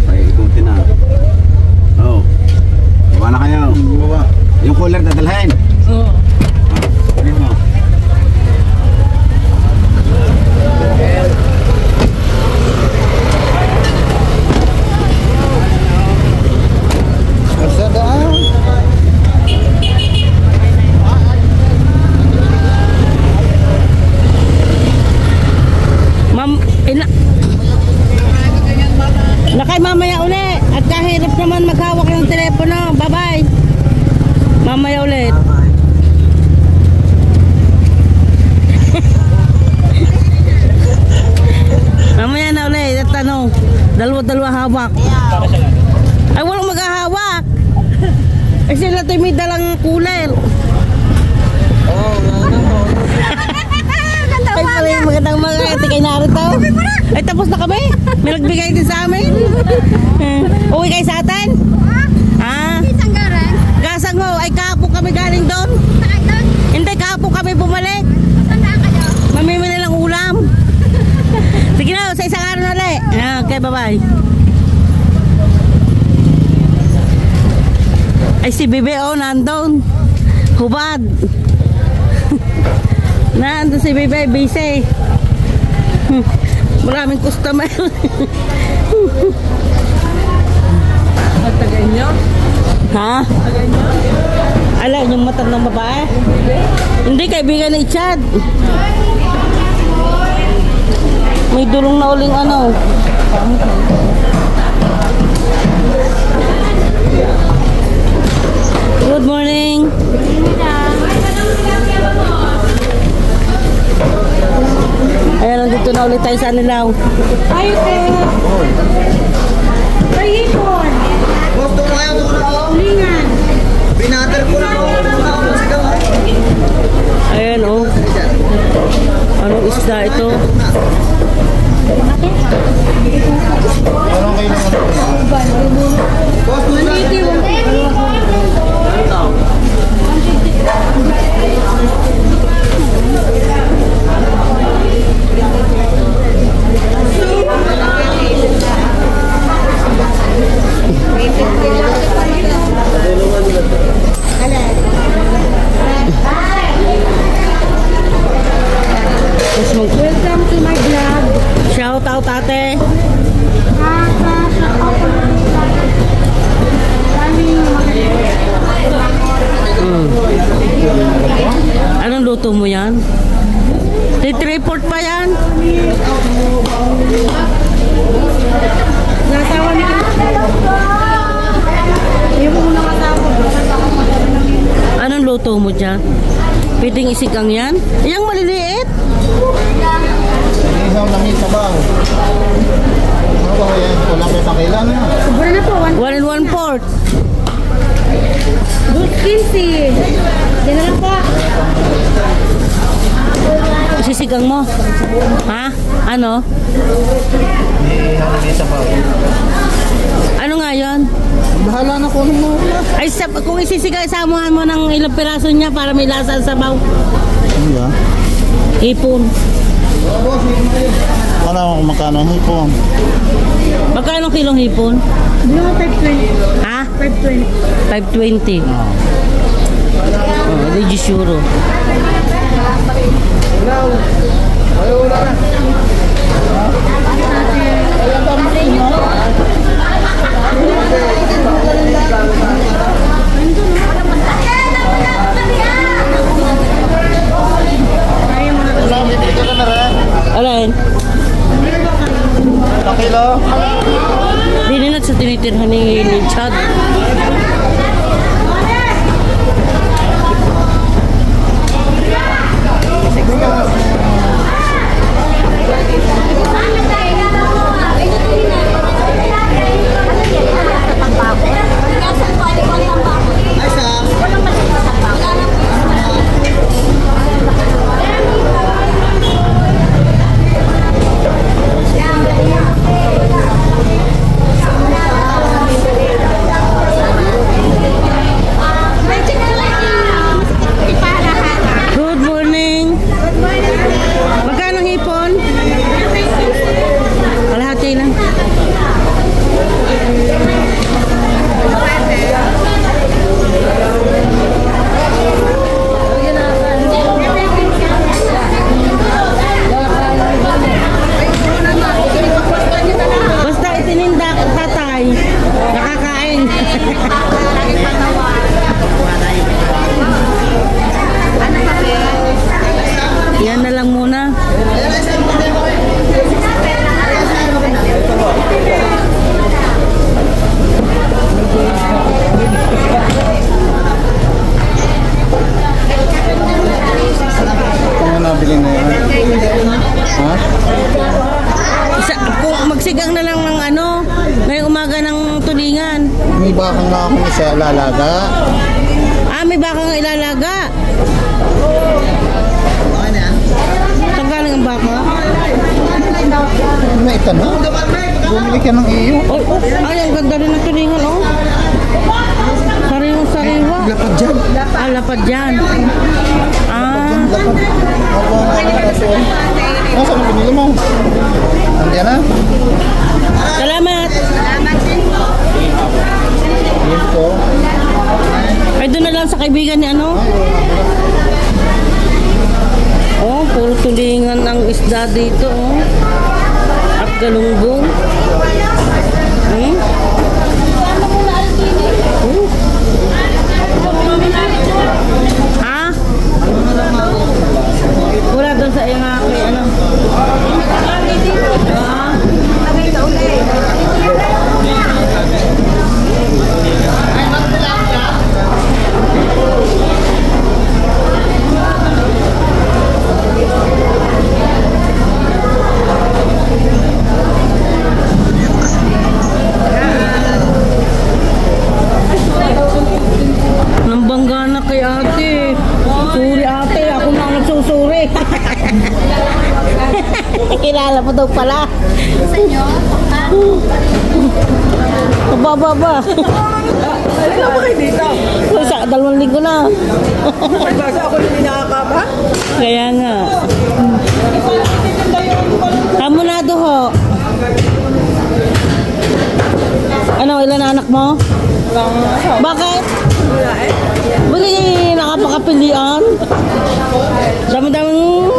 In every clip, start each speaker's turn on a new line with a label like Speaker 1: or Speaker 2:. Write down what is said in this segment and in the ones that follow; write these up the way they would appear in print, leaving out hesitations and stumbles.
Speaker 1: Paikutin na. Oo. Bawa na kayo. Bawa. Yung cooler dadalhin.
Speaker 2: Oo.
Speaker 1: Ano mo?
Speaker 2: Nakay mamaya uli at kahirap naman maghawak ng telepono. Bye bye. Mamaya ulit. Mamaya na ulit at ano, dalawa hawak. Ay walang maghahawak. Ay sila ito may dalang cooler. Ay pala yung magandang mga kay narito. Ay tapos na kami. May nagbigay din sa amin. Uwi kayo sa atin? Ha?
Speaker 3: Isang garan.
Speaker 2: Gasang ho. Ay kapo kami galing doon.
Speaker 3: Sakay doon.
Speaker 2: Hindi kapo kami bumalik.
Speaker 3: Saan kayo?
Speaker 2: Mamimili ng ulam. Sige na, sa isang araw na ulit. Okay, bye bye. Ay si Bibi nandun. Hubad. Nandun si Bibi, busy. Maraming customer.
Speaker 4: Tagay nyo?
Speaker 2: Ha?
Speaker 4: Tagay nyo?
Speaker 2: Ala, yung mata ng babae? Hindi, kaibigan ni Chad. May dulong na uling ano. Good morning. Ayan, nandito na ulit tayo sa Anilaw.
Speaker 3: Ay, Pahipon.
Speaker 5: Gusto mo kayo doon ako?
Speaker 3: Lingan.
Speaker 5: Binater ko na ako.
Speaker 2: Ayan, oh. Anong isda ito?
Speaker 5: Parang kayo naman. Gusto na.
Speaker 3: Welcome to my vlog.
Speaker 2: Shout out ate. Anong luto mo yan? Report pa yan?
Speaker 3: Nasawa ni Yung muna kasawa.
Speaker 2: Anong luto mo dyan? Pwedeng isigang yan? Yang maliliit?
Speaker 5: Isang langit sa baw. Ano ba yan? Wala may pakilan na.
Speaker 3: Sobra na po.
Speaker 2: 1 and 1/4.
Speaker 3: Good 15. Yan na lang po.
Speaker 2: Sisigang mo? Ha? Ano?
Speaker 5: Isang langit sa baw.
Speaker 2: Ano nga yun?
Speaker 5: Bahala na kung ano mo.
Speaker 2: Ay, kung isisigang, isamuhan mo ng ilang piraso niya para may lasa sa sabaw.
Speaker 5: Ano ba?
Speaker 2: Hipon.
Speaker 5: Ano makano hipon?
Speaker 2: Magkano kilong hipon?
Speaker 3: Bilo mo 520.
Speaker 2: Ha? 520.
Speaker 3: 520.
Speaker 2: Oh, di sure. Alin?
Speaker 5: Pakilo?
Speaker 2: Hindi na sa tinitirhan ni Chad. Good morning. Magkano hipon? Magsigang na lang ng ano, ngayong umaga ng tulingan.
Speaker 5: May bakang na ako sa lalaga.
Speaker 2: Ah, may bakang ilalaga. Saan galing ang baka?
Speaker 5: May itanong. Bumili ka ng iyo.
Speaker 2: Ay, ang ganda rin ng tulingan, oh. Sariwa.
Speaker 5: Lapad dyan.
Speaker 2: Ah, lapad dyan. Ah,
Speaker 5: Lapad. Ako ang araso. Nasaan ang pinili mo? Nandiyan na.
Speaker 2: salamat.
Speaker 5: Yun po.
Speaker 2: Ay, doon na lang sa kaibigan ni ano. Oh, puro tulingan ang isda dito, oh. At galunggong. Hmm? Ha? Wala doon sa iyang kay ano. Nambangga na kay ate. Suri ate, ako na ang nagsusuri. Kilala mo daw pala. Baba.
Speaker 4: Ano ba kayo dito?
Speaker 2: Sa 2 linggo na.
Speaker 4: Basta ako hindi nakakaba.
Speaker 2: Kaya nga. Hamonado ho. Ano, ilan anak mo? Bakit? Bali, nakapakapilian. Dami-daming...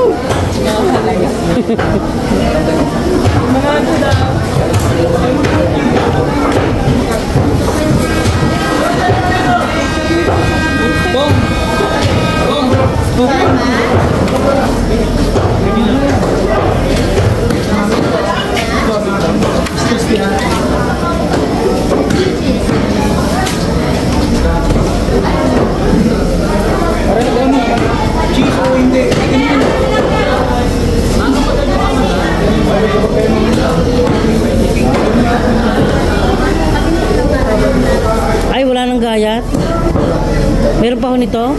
Speaker 2: Ay, wala nang gayat. Meron pa ho nito?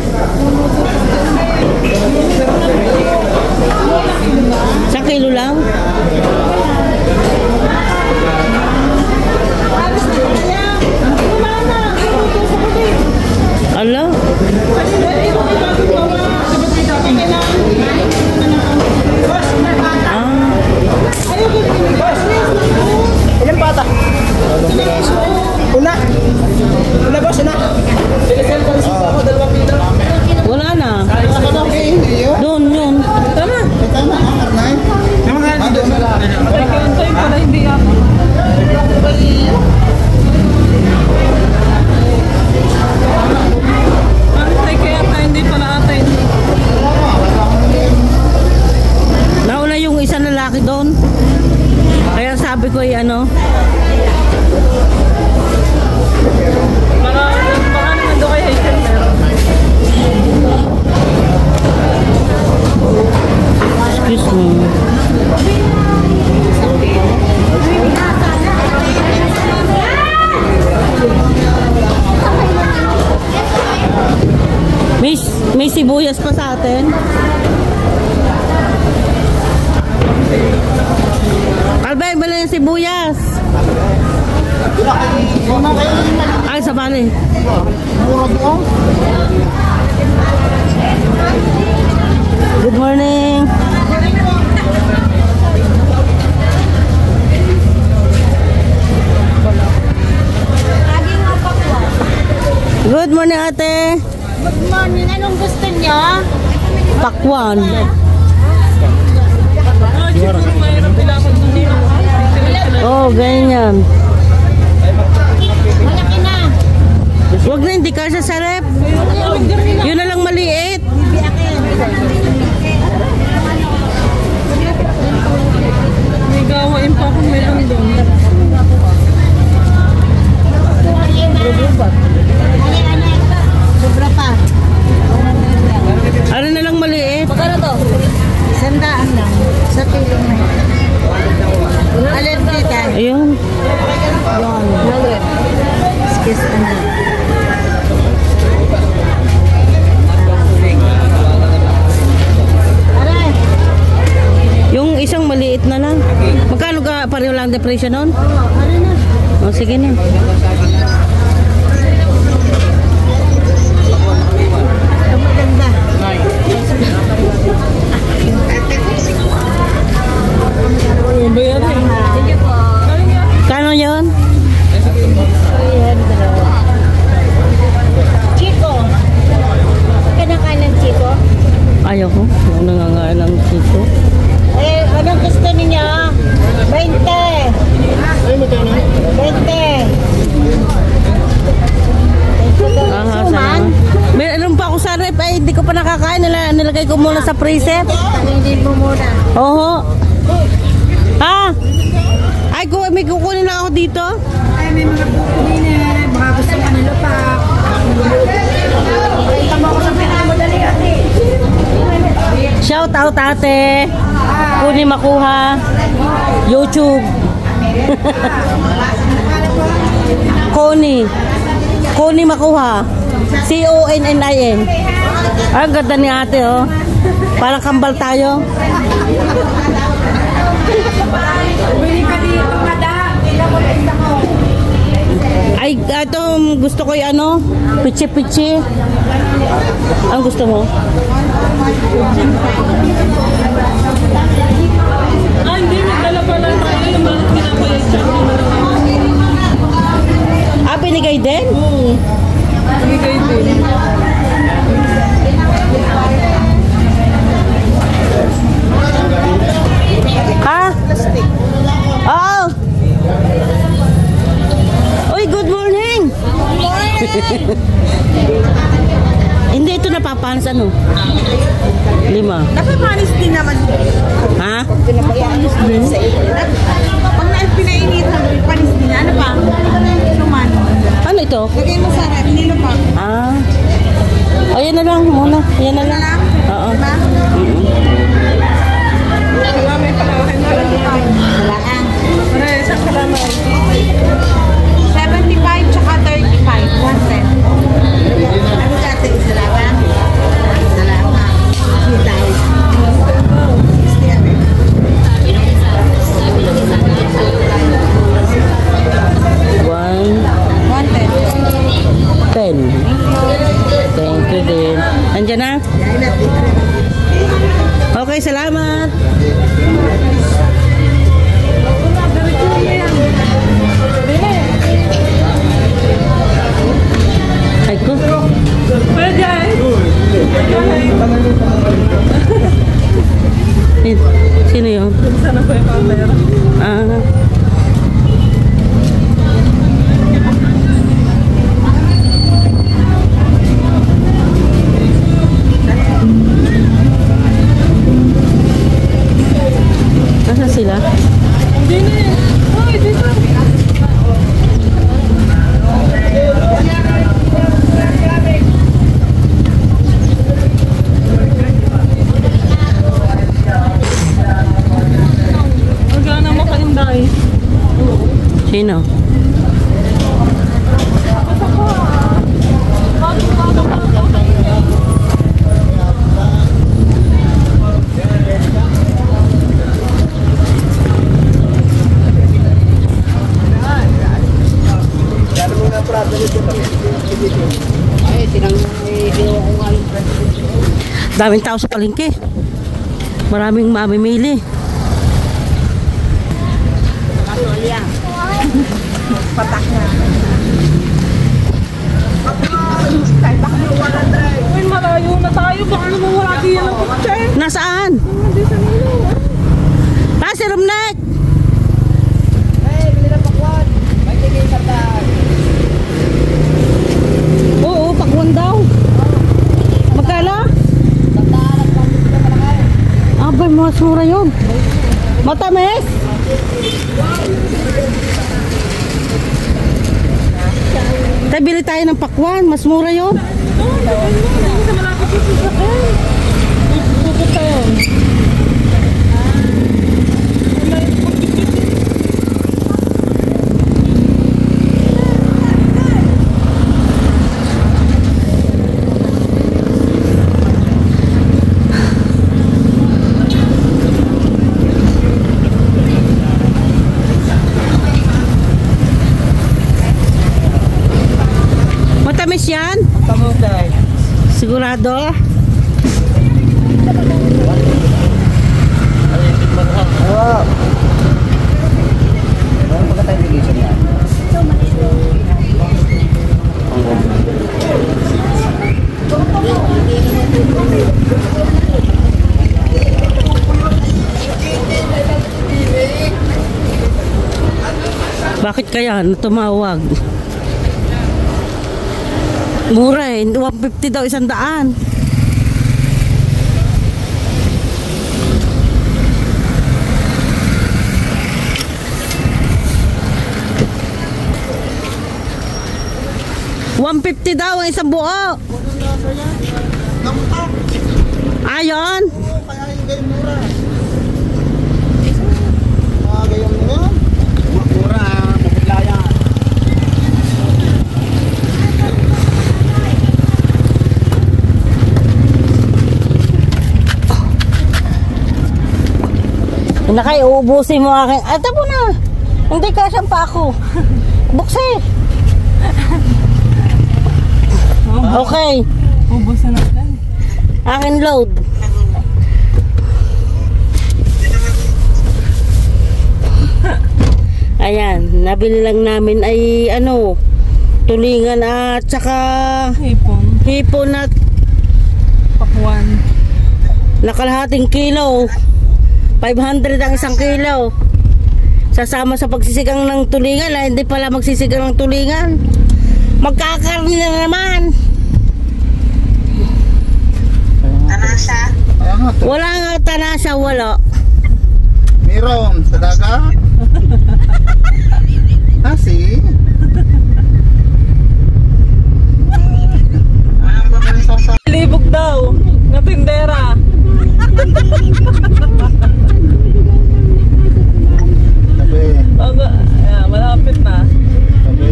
Speaker 2: Sa kilo lang? Ala?
Speaker 4: Ilan bata? Una. Una boss, una.
Speaker 2: Wala na.
Speaker 5: Okay, iyo.
Speaker 2: Doon, yun. Tama.
Speaker 5: Tama, karnay.
Speaker 1: Yung mga dito sa
Speaker 4: Pala hindi ako. Ay, kaya tayo hindi pala atin.
Speaker 2: Nauna yung isang lalaki doon. Kaya sabi ko ay ano.
Speaker 4: Baka naman doon kayo Hazel meron.
Speaker 2: Excuse me. May sibuyas pa sa atin. Albay, bala yung sibuyas. Ay, sa bali. Good morning. Good morning, ate.
Speaker 3: Good morning. Anong gusto niyo?
Speaker 2: Pakwan. Oh, ganyan.
Speaker 3: Malaki na.
Speaker 2: Huwag na, hindi ka sa rep. Yun na lang maliit.
Speaker 4: May gawain pa akong meron doon.
Speaker 3: Sobra pa.
Speaker 2: Ano na lang maliit?
Speaker 3: Magkano to? 100 lang. Sa kilo na. Alin tita?
Speaker 2: presyo nun?
Speaker 3: Ano na?
Speaker 2: O, sige na.
Speaker 3: Ang maganda. Sige po.
Speaker 2: Kano yun?
Speaker 3: Chico. Kinakain ng Chico?
Speaker 2: Ayoko. Yung nangangain ng sito.
Speaker 3: Eh, anong gusto niyo? 20.
Speaker 5: Ay, magkano?
Speaker 3: 20.
Speaker 2: Salamat. Meron pa ako sa rep. Ay, hindi ko pa nakakain. Nilagay ko muna sa freezer.
Speaker 3: Taninin mo muna.
Speaker 2: Oo. Ha? Ay, may kukunin lang ako dito.
Speaker 3: Ay, may mga kukunin eh. Baka gusto ka nila pa. Tama ko sa pinakamadali ate.
Speaker 2: Shout out ate. Kunin makuha. YouTube. Koni makuha. CONNIN. Ang ganda ni ate oh. Parang kambal tayo. Ay, ito gusto ko yung ano, pichi-pichi. Ang gusto mo?
Speaker 4: Ah, hindi. Nagdala pala tayo yung bakit pinapayag siya.
Speaker 2: Ah, binigay din?
Speaker 4: Oo. Bigay din.
Speaker 2: Ha? Oo. Uy, good morning. Hindi ito napapanis ano? 5.
Speaker 3: Dapat manis din naman.
Speaker 2: Ha?
Speaker 3: Panis din? Pag pinainitan, panis din. Ano pa? Suman.
Speaker 2: Ano ito?
Speaker 3: Lagay mo sa rep, nilo pa.
Speaker 2: Ah. Ayan na lang muna. Ayan na lang. Oo.
Speaker 3: Diba? Walaan.
Speaker 4: Pare, sa kalamay.
Speaker 3: 75 tsaka 35. 110. Ano dati? Salamat. Salamat. Sitaw.
Speaker 2: One,
Speaker 3: 110.
Speaker 2: 10. Thank you din. Andiyan na? Okay, salamat. Ay ko.
Speaker 4: Pwede ay.
Speaker 2: Sino yun?
Speaker 4: Sana po yung pamera.
Speaker 2: Ah. Nasaan sila?
Speaker 4: Hindi na eh. Ay, dito. Magana mo kayong dahil.
Speaker 2: Sino? Daming tao sa palengke. Maraming mamimili.
Speaker 3: Patak na.
Speaker 4: Uy, malayo na tayo. Baka naman wala diyan ang kutse.
Speaker 2: Nasaan?
Speaker 4: Hindi sa nilo.
Speaker 2: Ah, si Rumnek! Oo, pakwan daw. Magkala? Abay, mas mura yun. Matamis? Tayo, bili tayo ng pakwan. Mas mura yun.
Speaker 4: Hindi sa malapit yung sasakyan. Bukot tayo.
Speaker 2: Matamis yan?
Speaker 4: Kamuday.
Speaker 2: Sigurado?
Speaker 1: Oo. Meron pa ka tayo bigation yan?
Speaker 2: Bakit kaya tumawag? Mura eh, 150 daw 100. $150 daw ang isang buo. Ayon.
Speaker 5: Kaya yung ganyan mura. Mga ganyan mo yan.
Speaker 1: Mura, maputla yan.
Speaker 2: Nakay, uubusin mo akin. Ito po na. Hindi kasyang pa ako. Buksit. Okay.
Speaker 4: Ubus na natin.
Speaker 2: Akin load. Ayan, nabili lang namin ay ano, tulingan at saka hipon at
Speaker 4: Pakuan.
Speaker 2: nakalahating kilo. 500 ang isang kilo. Sasama sa pagsisigang ng tulingan, ay hindi pala magsisigang ng tulingan. Magkakarni na naman.
Speaker 5: Kaya nga,
Speaker 2: Wala nga tanasa, wala.
Speaker 5: meron sa dagat. Si?
Speaker 4: Libog daw. Na tindera.
Speaker 5: Sabi,
Speaker 4: Malapit na.
Speaker 5: sabi,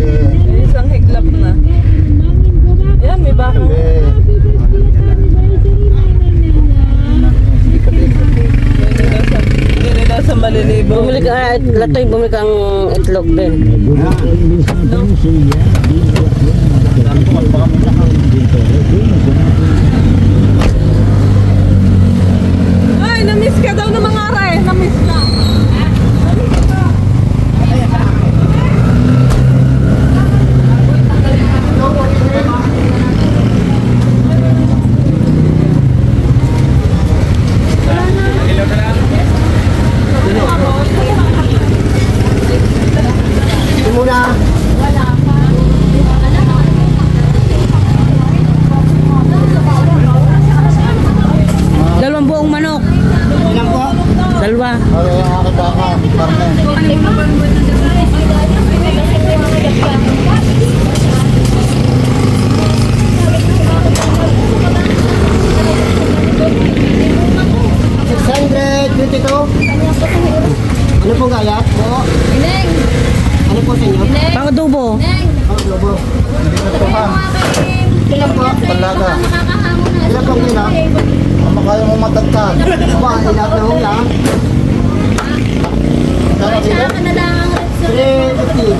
Speaker 4: Isang higlap na. Yan, may bakang.
Speaker 5: sabi.
Speaker 4: Hindi daw sa malilibo.
Speaker 2: Bumili ka, Latoy, bumili kang itlog din.
Speaker 4: Ay, na-miss ka daw ng mga aray. Na-miss na.
Speaker 1: Muna.
Speaker 2: Dalawang buong manok.
Speaker 1: Ilan po?
Speaker 2: Dalawa.
Speaker 5: Ano yung aking baka? Karne.
Speaker 1: Ano po gayat po? Ano po sa inyo?
Speaker 2: Pang-adobo.
Speaker 1: Ang globo.
Speaker 5: Ilan po? Palaga.
Speaker 1: Ilan po kilo?
Speaker 5: Ang makaya mo matagtag.
Speaker 1: Aba, ilan na ho lang.
Speaker 5: Kaya kilo?
Speaker 1: 350.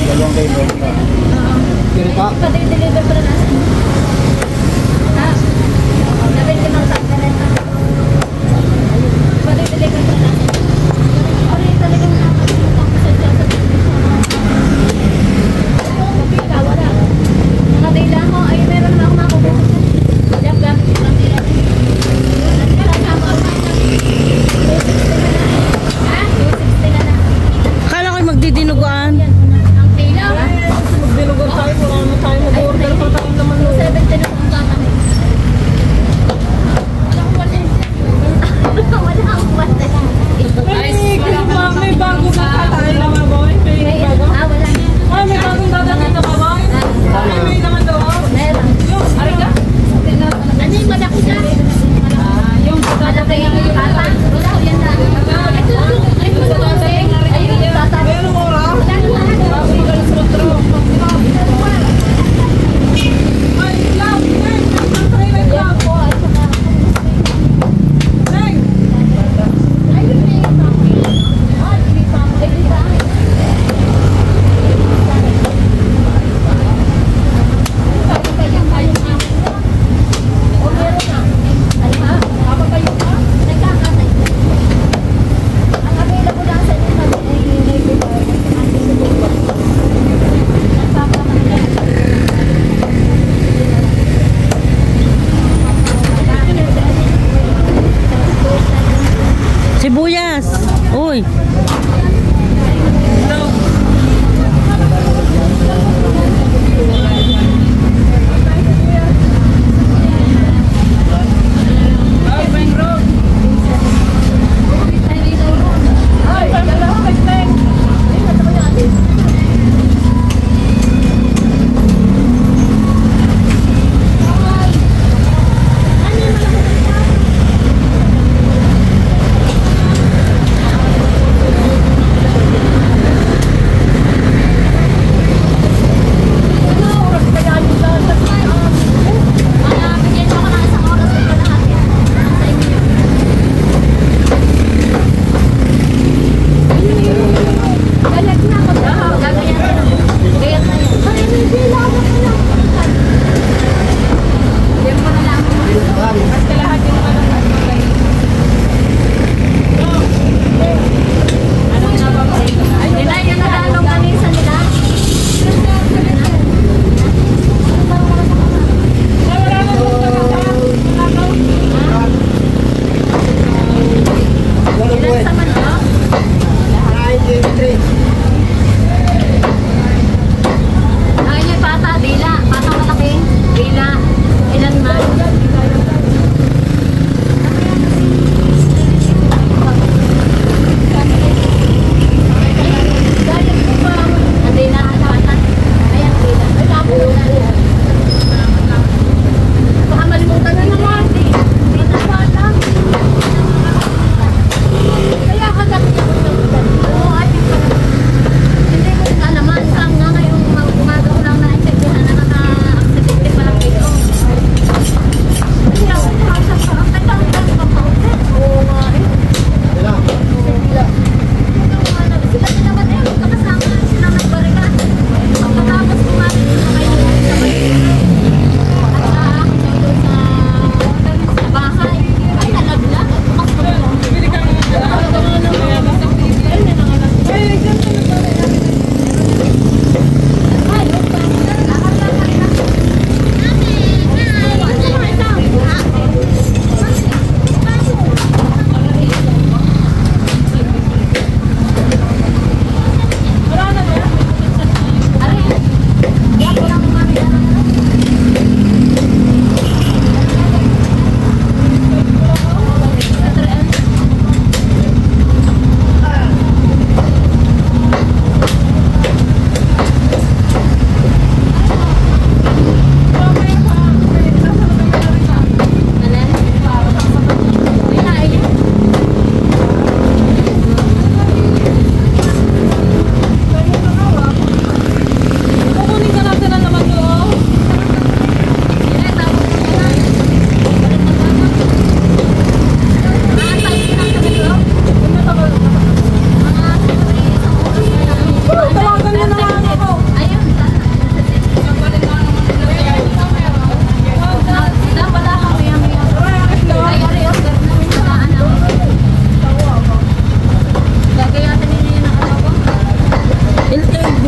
Speaker 5: Dalawang kilo.
Speaker 1: Kilo po?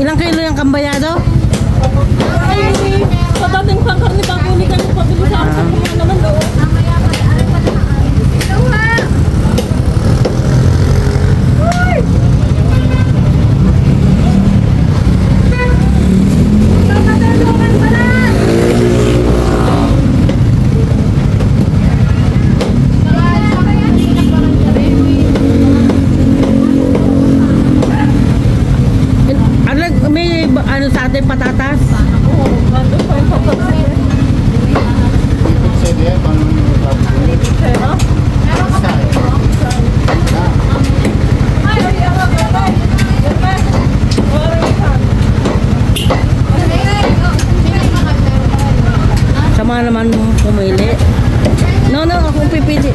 Speaker 2: Ilang kilo yung kambayado?
Speaker 4: Ay, sa dating pangkarni, bago ni kami pabili sa akin, kumuha naman doon.
Speaker 2: May ano sa ating patatas?
Speaker 5: Sige, paano
Speaker 2: Sama naman pumili. No, akong pipili.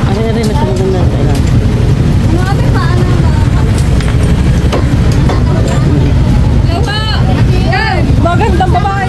Speaker 2: Ano rin mas maganda tayo.
Speaker 4: Magandang babae.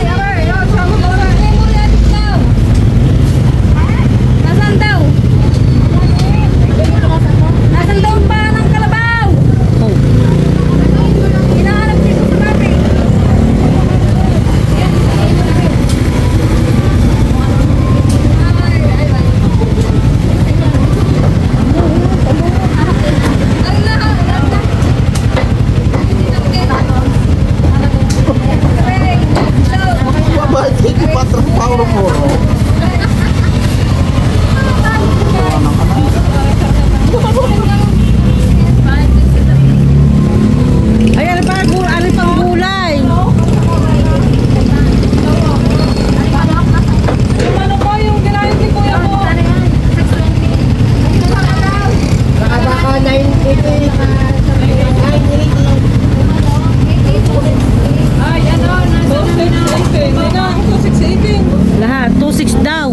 Speaker 2: Lahat, 2.6 daw.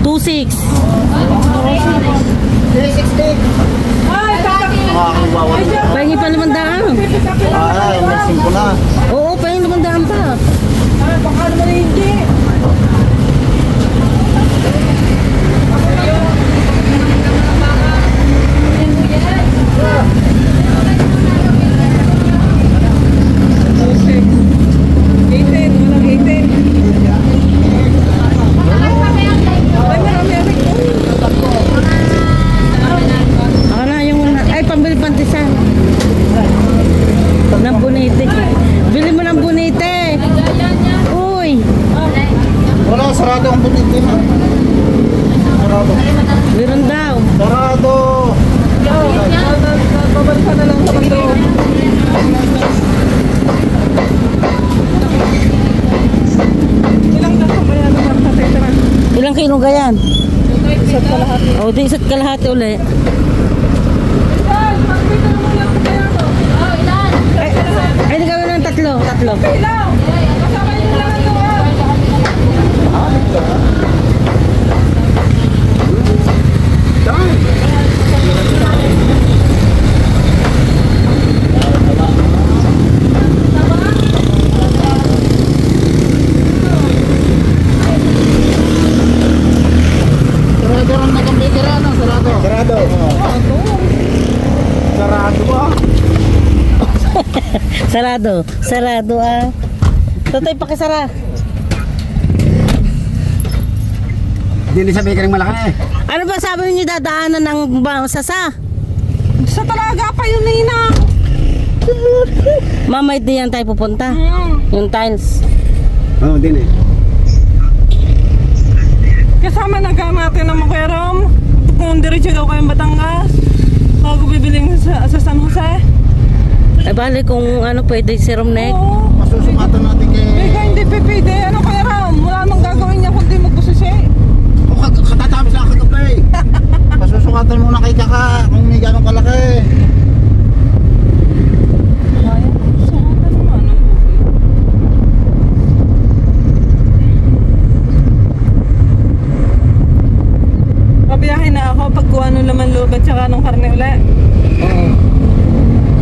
Speaker 2: 2.6.
Speaker 5: 360.
Speaker 2: Pahingi pa 500.
Speaker 5: Ay, masin ko na.
Speaker 2: Oo, pahingi 500 pa.
Speaker 4: Baka naman hindi.
Speaker 2: Ako na yung ay pambili pantisan. Ng bonete. Bili mo ng bonete. Uy.
Speaker 5: Wala, sarado ang butik din. Sarado.
Speaker 2: Meron daw.
Speaker 5: Sarado.
Speaker 4: Babalik ka na lang sa bando. Ilang na kamaya naman sa titra?
Speaker 2: Ilang kilo gayan?
Speaker 4: Isa't kalahati.
Speaker 2: O, di isa't kalahati uli.
Speaker 4: Ay, magpita naman lang kaya to.
Speaker 2: Ay, di gawin ng tatlo.
Speaker 4: Ilang? Kasama yung lang ito
Speaker 5: Sarado rin na kang bitira, no? Sarado. Sarado. Sarado ba?
Speaker 2: Sarado ah. Tatay, pakisara.
Speaker 1: Hindi sa bakery malaki.
Speaker 2: Ano ba sabi niyo dadaanan ng sasa?
Speaker 4: sa talaga pa yun, Nina.
Speaker 2: Mamay diyan tayo pupunta. Yung tiles.
Speaker 1: Oo, din eh.
Speaker 4: Kasama nagamate ng Mukeram. Kung diretso daw kayong Batangas, bago bibiling sa San Jose.
Speaker 2: Ay bali kung ano pwede si Romnek.
Speaker 4: Oo.
Speaker 5: Masusungatan natin kay...
Speaker 4: Bika hindi pipide. Ano kaya Ram? Wala namang gagawin niya kundi magbususi.
Speaker 5: O, katatapos lang kagabi. Masusungatan muna kay Kaka kung may ganong kalaki.
Speaker 4: Sungatan naman ang buhay. Pabiyahin na ako pag kuha nung laman loob at saka nung karne ulit.
Speaker 2: Oo.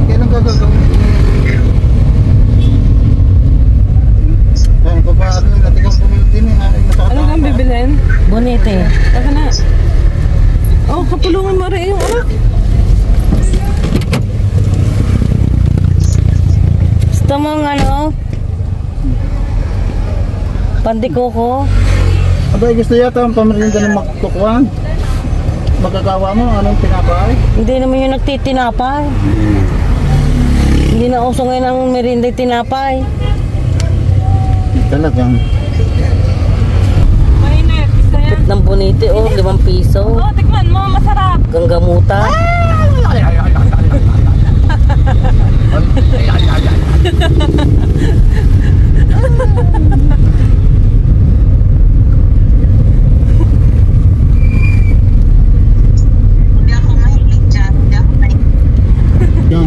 Speaker 5: Kailan ka gagawin? Ay, papaano natin kung pumili din eh.
Speaker 4: Ano kang bibilhin?
Speaker 2: Bonete.
Speaker 4: Saka na. Oh, kapulungan mo rin yung anak.
Speaker 2: Gusto mong ano? Pandikoko?
Speaker 5: Abay, gusto yata ang pamerinda ng magkukuhan. Magkakawa mo, anong tinapay?
Speaker 2: Hindi naman yung nagtitinapay. Hindi na uso ngayon ang merinda tinapay.
Speaker 5: Talagang.
Speaker 4: Mainit. Gusto yan.
Speaker 2: Ng bonite, oh, 5 piso.
Speaker 4: Oh, tikman mo. Masarap.
Speaker 2: Ganggamuta.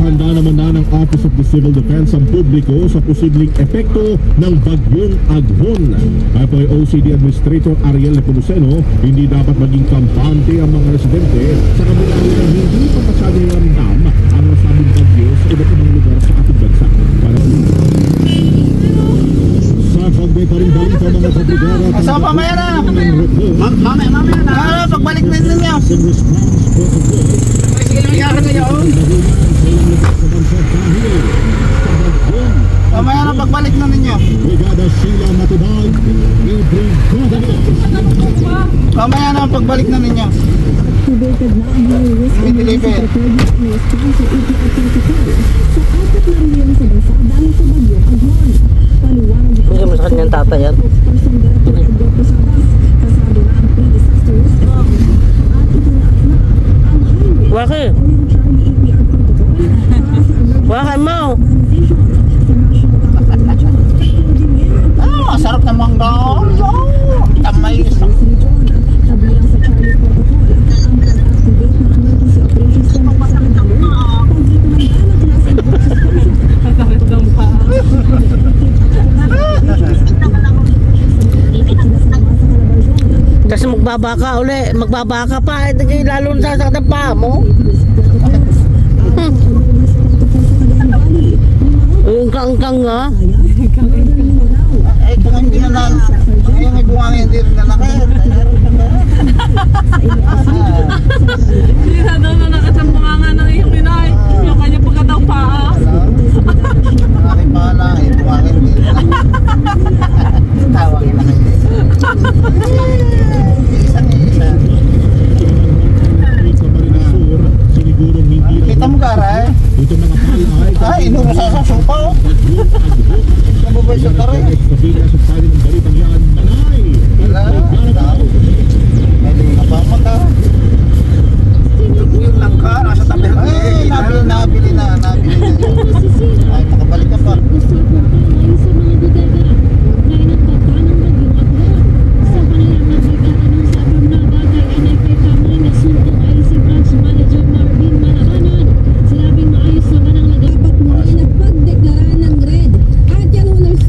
Speaker 6: Handa naman na ng Office of the Civil Defense ang publiko sa posibleng epekto ng bagyong Aghon. At po ay OCD Administrator Ariel Nepomuceno, hindi dapat maging kampante ang mga residente sa kabila ng hindi pa masyadong ramdam ang nasabing bagyo sa iba't ibang lugar sa ating bansa. Para sa kagbay pa rin balita mga kabrigara at
Speaker 5: Asa pa maya na?
Speaker 1: Mamaya na.
Speaker 5: Pagbalik na ninyo. Mamaya na pagbalik na ninyo.
Speaker 6: Brigada Sheila Matubag,
Speaker 5: Mamaya na pagbalik na ninyo. Deliver.
Speaker 2: Hindi mo sa kanyang tatay yan. Bakit? Bakit mo?
Speaker 5: Ah, sarap ng mangga. Tamay.
Speaker 2: Kasi magbabaka uli. Magbabaka pa. Lalo na sa pa mo. Yung kang-kang nga.
Speaker 5: Eh, kung hindi na lang. Yung ibungangin hindi rin na nakit.
Speaker 4: Hindi na daw na nakasampangan ng iyong inay. Yung kanya pagkataw paa.
Speaker 5: Aking pahala. Ibungangin hindi rin na nakit. Tawagin na kayo. Isa. Kita mo gara eh.
Speaker 6: ito mga palay.
Speaker 5: Ay, inuro sa supa. Nababay sa tara.
Speaker 6: Kabila sa pali ng balitang yan, Manay.
Speaker 5: Wala. Mali na ba maka?
Speaker 1: Yung langka, nasa tabi ng
Speaker 5: Ay, nabili na. Ay, makabalik ka pa.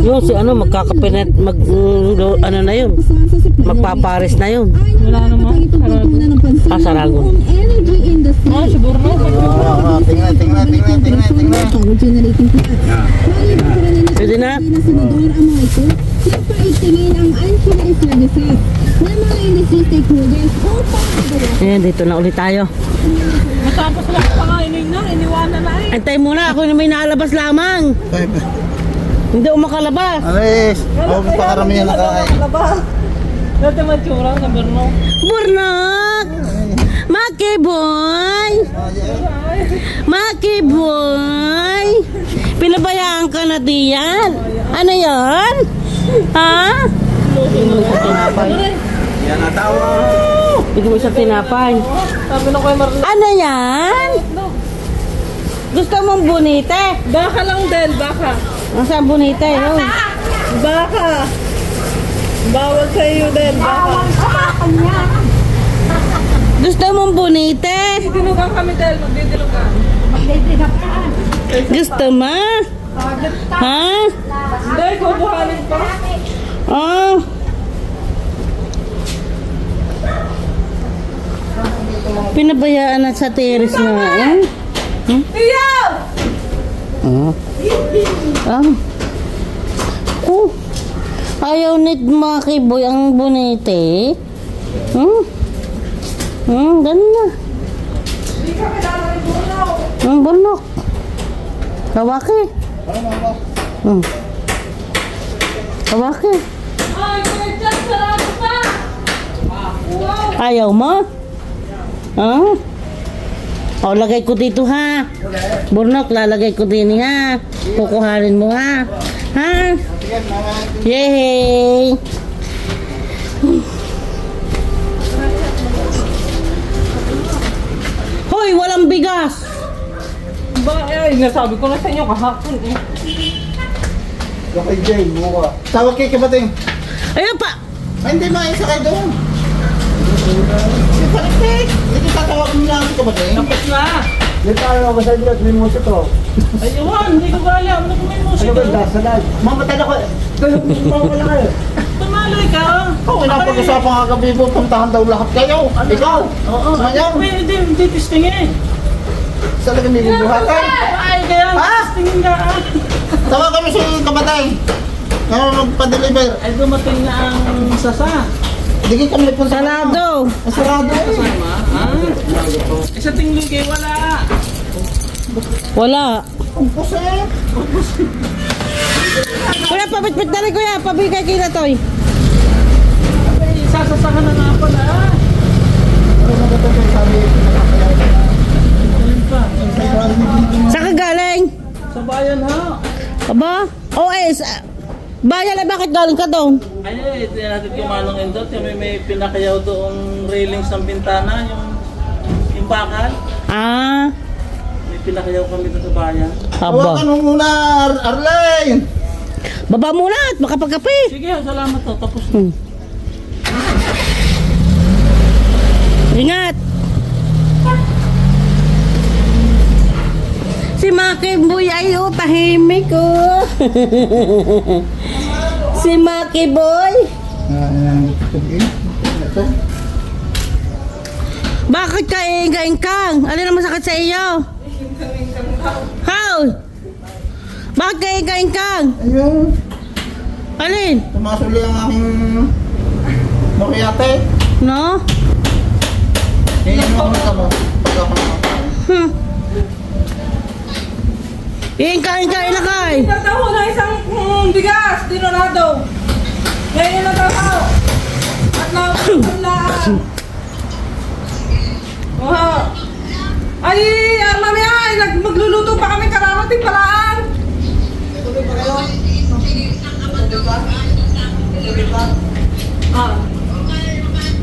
Speaker 2: Yung si ano magkakapinet ano na yun. Magpapares na yun.
Speaker 4: Wala naman.
Speaker 2: Saragon.
Speaker 4: Ah, siguro na.
Speaker 5: Tingnan.
Speaker 2: Pwede na?
Speaker 7: Senador Amarco, pinapaitingin ang unfinished services ng mga industry stakeholders upang magawa.
Speaker 2: Ayan, dito na ulit tayo.
Speaker 4: Matapos lang pangainin na, iniwanan na eh.
Speaker 2: Antay muna, ako na may nalabas lamang. Hindi ako makalabas.
Speaker 5: Alis, huwag pa karamihan na kain.
Speaker 4: Dati matsura, number mo.
Speaker 2: Burnok! Maki boy! Maki boy! Pinabayaan ka na diyan? Ano yan? Ha?
Speaker 1: Yan na tawa.
Speaker 2: Bigyan mo siya tinapay.
Speaker 4: Sabi na ko yung Marlon.
Speaker 2: Ano yan? Gusto mong bonite?
Speaker 4: Baka lang din, baka.
Speaker 2: Nasaan bonite yun?
Speaker 4: Baka. Bawal sa iyo din, baka.
Speaker 2: Gusto mong bonite?
Speaker 4: Didilugan kami dahil magdidilugan.
Speaker 2: Gusto mo? Ha?
Speaker 4: Dahil kukuhanin pa.
Speaker 2: Oh. Pinabayaan na sa teres nga eh.
Speaker 4: Tiyo!
Speaker 2: Oh. Oh. Ayaw nit Maki Boy ang bonete. Ganun na. Bunok. Kawaki. Kawaki. Ayaw mo? O, lagay ko dito ha. Bunok, lalagay ko din ha. Kukuhanin mo ha. Ha? Yay! Hoy, walang bigas!
Speaker 4: Ba, ay, nasabi ko na sa inyo kahapon eh.
Speaker 5: Kay Jay, buka. Tawag kay Kabating.
Speaker 2: Ayun pa!
Speaker 5: Ay, hindi maisakay doon. Si Palikpik! Hindi tatawag mo lang si Kabating.
Speaker 4: Tapos na!
Speaker 5: Hindi tayo masay bilat, may muso to.
Speaker 4: Ayun, hindi ko kaya. Ano kung may musik
Speaker 5: Ano ba, dasalag? Mamatay ako. Mawala kayo.
Speaker 4: Tumaloy ka.
Speaker 5: Oo, napag-usapan nga kagabi po, puntahan daw lahat kayo. Ikaw?
Speaker 4: Oo.
Speaker 5: Ayaw.
Speaker 4: Hindi tistingin.
Speaker 5: Sa lagi may bubuhatan.
Speaker 4: Ay, kaya tistingin ka ah.
Speaker 5: Tawag kami si Kabatay. Kaya magpa-deliver.
Speaker 4: Ay, dumating na ang sasa.
Speaker 5: Hindi kami punta.
Speaker 2: Sarado!
Speaker 5: Sarado eh.
Speaker 4: Kasama? Isa tingin kayo wala.
Speaker 2: Wala.
Speaker 5: Kumpus eh.
Speaker 2: Kuya, pabit-bit na rin kuya. Pabigay kayo na toy.
Speaker 4: Ay, sasasakan na nga pala. Ayun pa.
Speaker 2: Saan ka galing?
Speaker 4: Sa bayan ha.
Speaker 2: Aba? O bayan na bakit galing ka doon?
Speaker 4: Ay, hindi natin kumanong doon. May pinakayaw doong railings ng bintana. Yung bakal.
Speaker 2: Ah.
Speaker 4: May pinakayaw kami doon sa bayan.
Speaker 5: Tawagan
Speaker 2: Aba.
Speaker 5: mo muna, Arlene.
Speaker 2: Baba muna at makapagkape.
Speaker 4: Sige, salamat to. Tapos na.
Speaker 2: Ingat. Si Maki Boy ay tahimik oh. Si Maki Boy.
Speaker 5: Ito.
Speaker 2: Bakit ka ingka-ingkang? Ano naman sakit sa iyo? How? Bakit ka ingka-ingkang?
Speaker 5: Ayun.
Speaker 2: Alin?
Speaker 5: Tumasuli ang aking makiyate.
Speaker 2: No?
Speaker 5: Tingnan mo kung ano. Pag ako nakakain.
Speaker 2: Ingka-ingka ilakay.
Speaker 4: Nagtaho na isang bigas, dinonado. Ngayon na nagtaho. At nakulaan. Wow. Ay, mami ay, magluluto pa kami kararating palaan.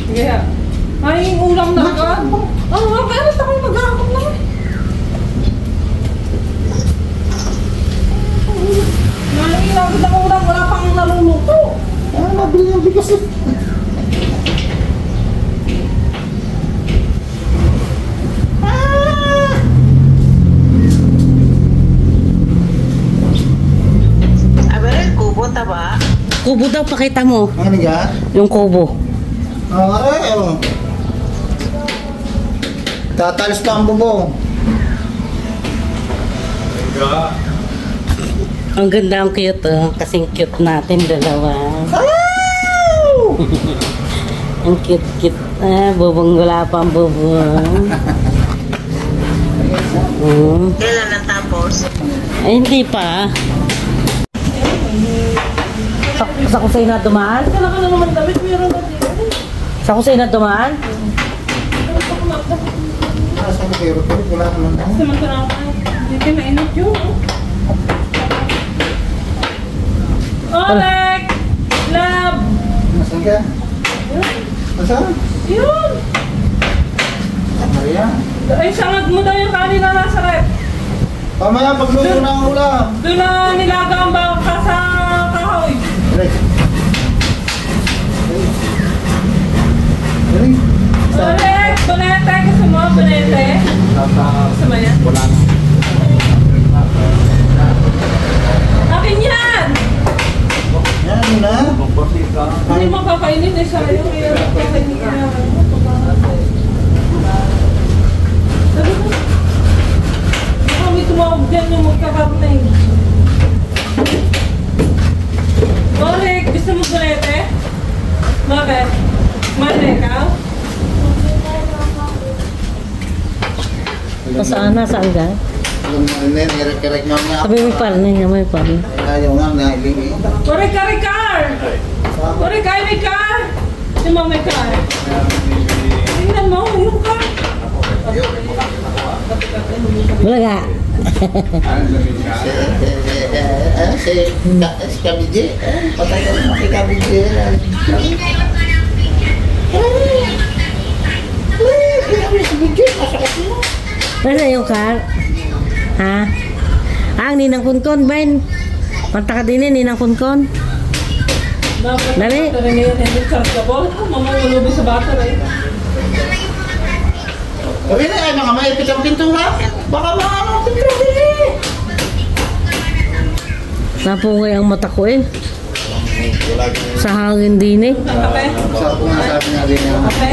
Speaker 4: Sige ha. Ay, ulam na agad. Kaya na tayo mag-aakot na. Nangilagod ang ulam, wala pang naluluto.
Speaker 5: Nabili ang bigas eh.
Speaker 2: Kubo daw, pakita mo.
Speaker 5: Ano nga?
Speaker 2: Yung kubo.
Speaker 5: Oo. Tatalis pa ang bubong.
Speaker 2: Ang ganda, ang cute oh. Kasing cute natin dalawa. Ang cute. Bubong, wala pa ang bubong.
Speaker 3: Kailan na tapos?
Speaker 2: Ay, hindi pa. Sa kusina dumaan?
Speaker 4: Kailangan na naman damit, meron na dito.
Speaker 2: Sa kusina dumaan?
Speaker 5: Nasa ko kayo, wala naman.
Speaker 4: Naman ka na ako. Hindi ka mainit yun. Olek! Love!
Speaker 5: Nasaan ka? Nasaan?
Speaker 4: Yun!
Speaker 5: Maria.
Speaker 4: Ay, sangag mo daw yung kanina nasa rep.
Speaker 5: Pamaya, pagluto na ang ulam.
Speaker 4: Doon na nilaga ang baka sa kahoy.
Speaker 5: Dali.
Speaker 4: Olek! Bonete! Gusto mo? Bonete? Gusto mo yan?
Speaker 1: Wala na.
Speaker 4: Akin yan!
Speaker 5: Yan, ano na?
Speaker 4: Hindi makakainit eh sa'yo. Kaya makakainit na. Sabi ko, baka may tumawag dyan yung magkakarting. Orek, gusto mo bonete? Bakit? Mali ka?
Speaker 2: Saan na? Saan ka?
Speaker 5: Nire-correct mo nga.
Speaker 2: Sabi may parne, may parne.
Speaker 5: Ayaw nga na ilingi.
Speaker 4: Kore car! Kore may car! Si Ma'am may car. Tingnan mo, yung car.
Speaker 2: Wala ka.
Speaker 5: Si Kabidje. Patay ka naman kay Kabidje.
Speaker 2: Nasa yung car? Ha? Ang ninang kunkon, Ben. Manta ka din ninang kunkon.
Speaker 4: Dapat
Speaker 2: Dali.
Speaker 4: battery ngayon, hindi chargeable. Mamamulubi sa battery.
Speaker 5: Sabi na, ay mga maipit ang pintura. Baka mga pintura din.
Speaker 2: Napungay ang mata ko eh. Sa hangin din eh.
Speaker 4: Kape?
Speaker 5: Sabi nga sabi nga din.
Speaker 4: Kape?